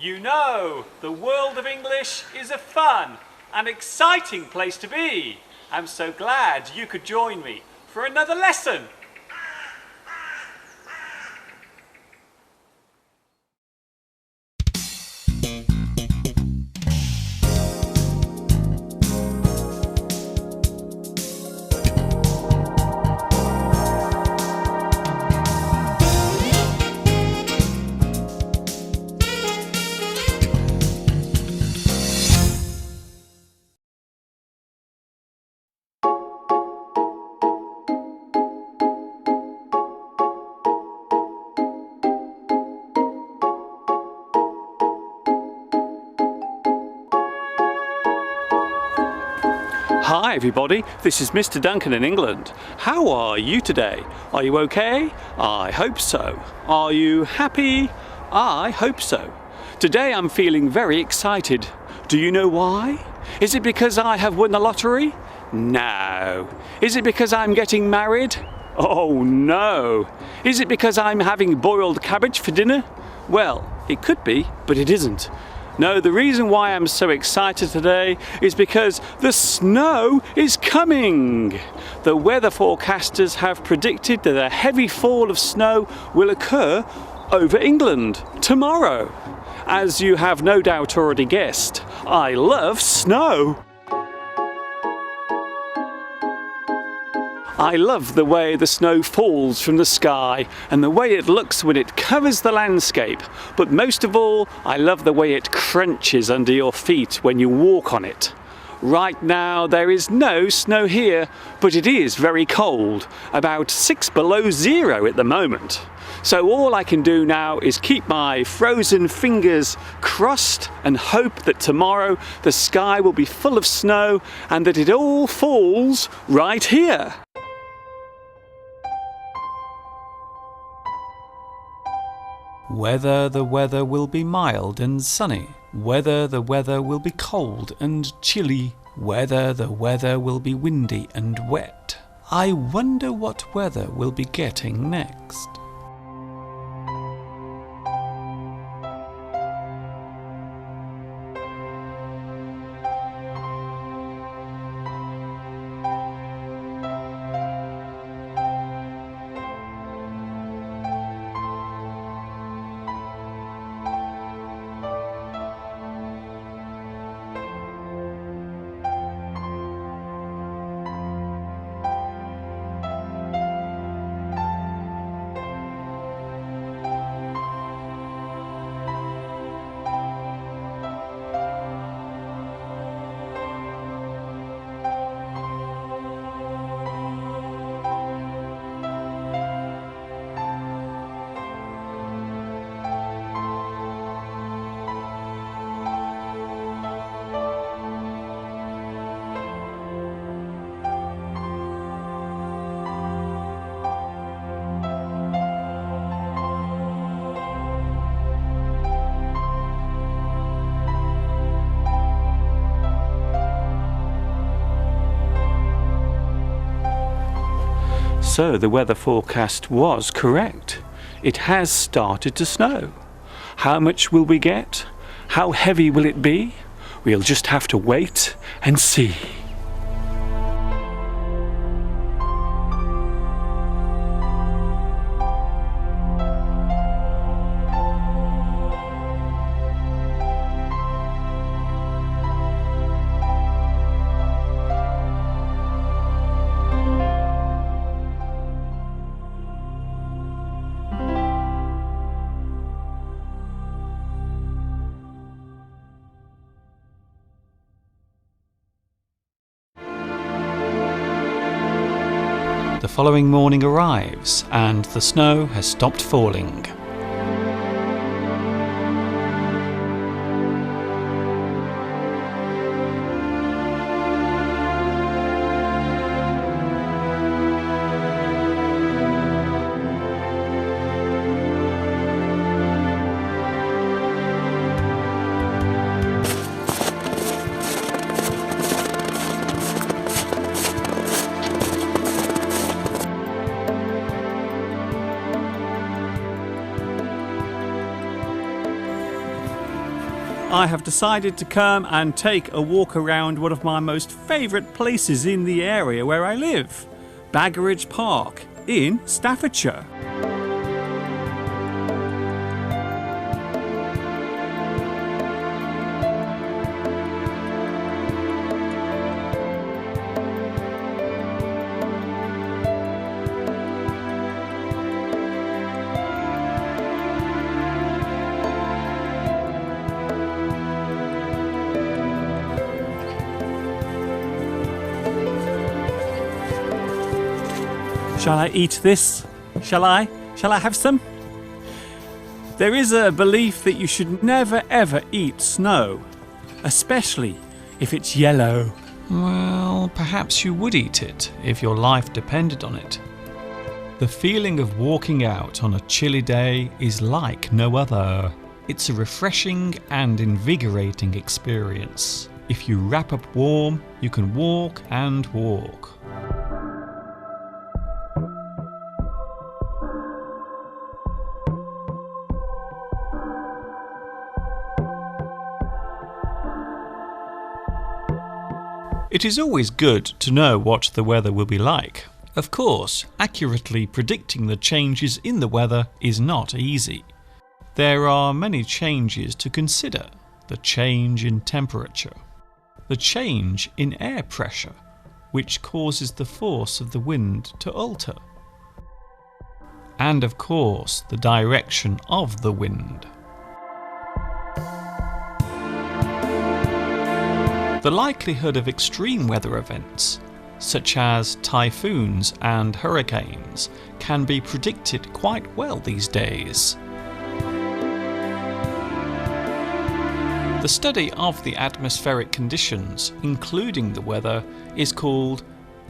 You know, the world of English is a fun and exciting place to be. I'm so glad you could join me for another lesson. Hi everybody, this is Mr. Duncan in England. How are you today? Are you okay? I hope so. Are you happy? I hope so. Today I'm feeling very excited. Do you know why? Is it because I have won the lottery? No. Is it because I'm getting married? Oh no. Is it because I'm having boiled cabbage for dinner? Well, it could be, but it isn't. No, the reason why I'm so excited today is because the snow is coming. The weather forecasters have predicted that a heavy fall of snow will occur over England tomorrow. As you have no doubt already guessed, I love snow. I love the way the snow falls from the sky and the way it looks when it covers the landscape. But most of all, I love the way it crunches under your feet when you walk on it. Right now there is no snow here, but it is very cold, about 6 below zero at the moment. So all I can do now is keep my frozen fingers crossed and hope that tomorrow the sky will be full of snow and that it all falls right here. Whether the weather will be mild and sunny, whether the weather will be cold and chilly, whether the weather will be windy and wet. I wonder what weather we'll be getting next. So the weather forecast was correct. It has started to snow. How much will we get? How heavy will it be? We'll just have to wait and see. The following morning arrives and the snow has stopped falling. I have decided to come and take a walk around one of my most favourite places in the area where I live, Baggeridge Park in Staffordshire. Shall I eat this? Shall I? Shall I have some? There is a belief that you should never ever eat snow, especially if it's yellow. Well, perhaps you would eat it if your life depended on it. The feeling of walking out on a chilly day is like no other. It's a refreshing and invigorating experience. If you wrap up warm, you can walk and walk. It is always good to know what the weather will be like. Of course, accurately predicting the changes in the weather is not easy. There are many changes to consider. The change in temperature, the change in air pressure, which causes the force of the wind to alter, and of course the direction of the wind. The likelihood of extreme weather events, such as typhoons and hurricanes, can be predicted quite well these days. The study of the atmospheric conditions, including the weather, is called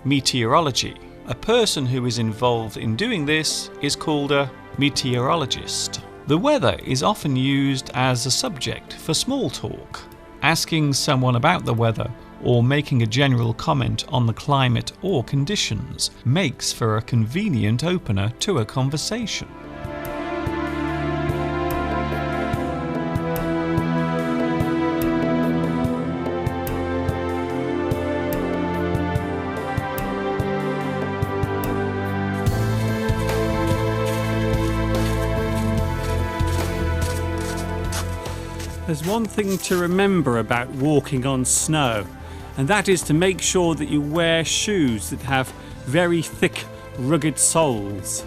meteorology. A person who is involved in doing this is called a meteorologist. The weather is often used as a subject for small talk. Asking someone about the weather or making a general comment on the climate or conditions makes for a convenient opener to a conversation. There's one thing to remember about walking on snow, and that is to make sure that you wear shoes that have very thick, rugged soles.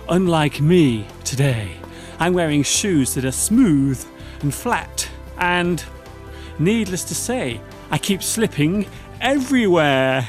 Unlike me today, I'm wearing shoes that are smooth and flat, and needless to say, I keep slipping everywhere.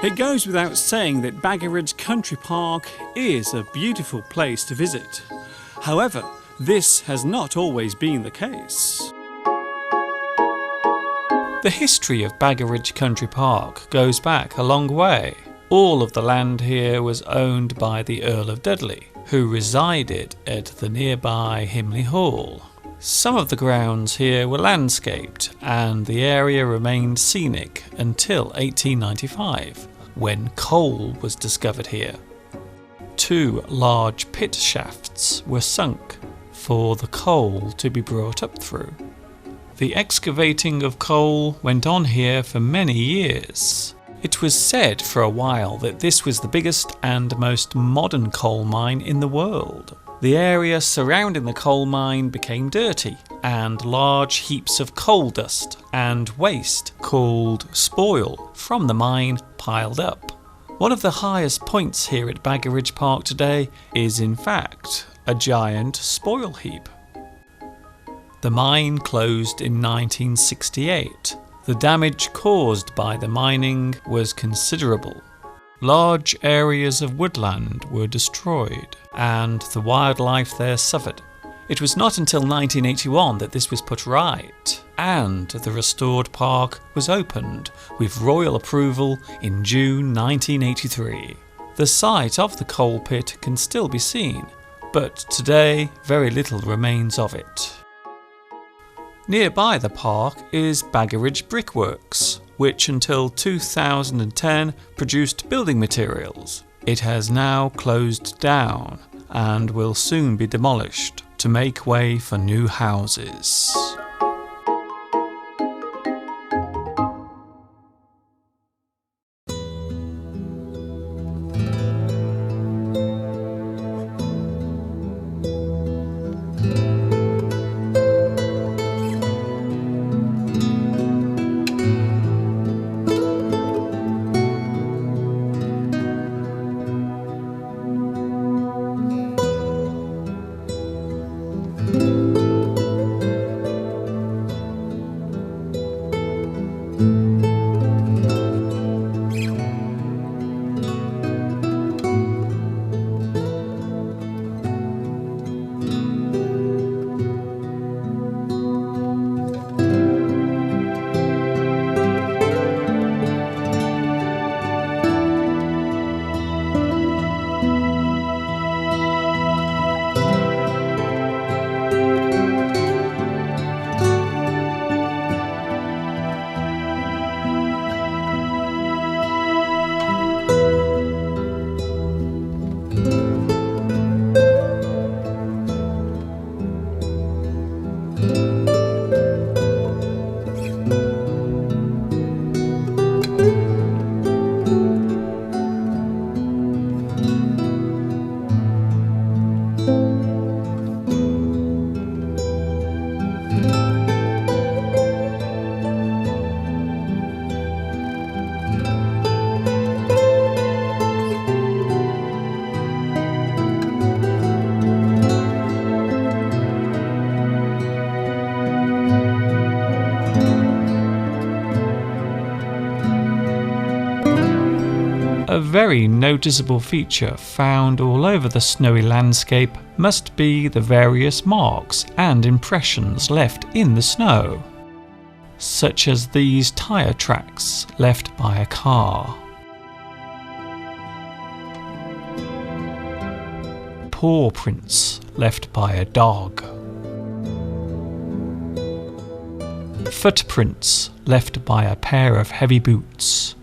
It goes without saying that Baggeridge Country Park is a beautiful place to visit. However, this has not always been the case. The history of Baggeridge Country Park goes back a long way. All of the land here was owned by the Earl of Dudley, who resided at the nearby Himley Hall. Some of the grounds here were landscaped, and the area remained scenic until 1895, when coal was discovered here. 2 large pit shafts were sunk for the coal to be brought up through. The excavating of coal went on here for many years. It was said for a while that this was the biggest and most modern coal mine in the world. The area surrounding the coal mine became dirty, and large heaps of coal dust and waste, called spoil, from the mine piled up. One of the highest points here at Baggeridge Park today is in fact a giant spoil heap. The mine closed in 1968. The damage caused by the mining was considerable. Large areas of woodland were destroyed, and the wildlife there suffered. It was not until 1981 that this was put right, and the restored park was opened with royal approval in June 1983. The site of the coal pit can still be seen, but today very little remains of it. Nearby the park is Baggeridge Brickworks, which until 2010 produced building materials. It has now closed down and will soon be demolished to make way for new houses. A very noticeable feature found all over the snowy landscape must be the various marks and impressions left in the snow, such as these tyre tracks left by a car, paw prints left by a dog, footprints left by a pair of heavy boots.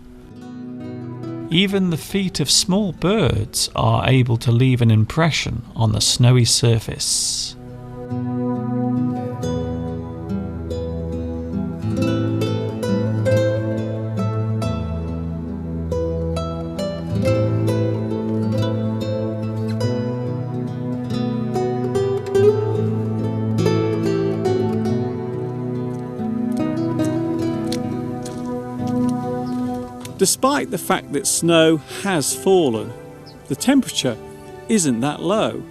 Even the feet of small birds are able to leave an impression on the snowy surface. Despite the fact that snow has fallen, the temperature isn't that low.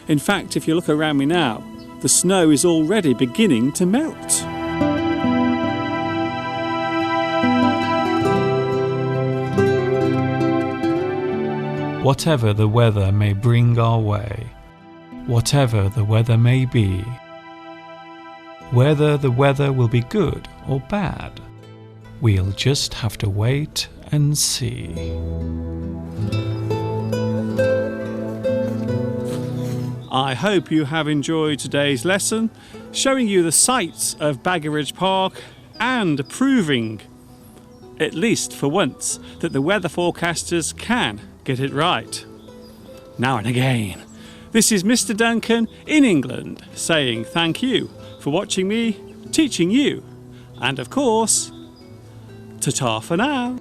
In fact, if you look around me now, the snow is already beginning to melt. Whatever the weather may bring our way, whatever the weather may be, whether the weather will be good or bad, we'll just have to wait and see. I hope you have enjoyed today's lesson, showing you the sights of Baggeridge Park and proving, at least for once, that the weather forecasters can get it right. Now and again. This is Mr. Duncan in England saying thank you for watching me teaching you. And of course, ta-ta for now.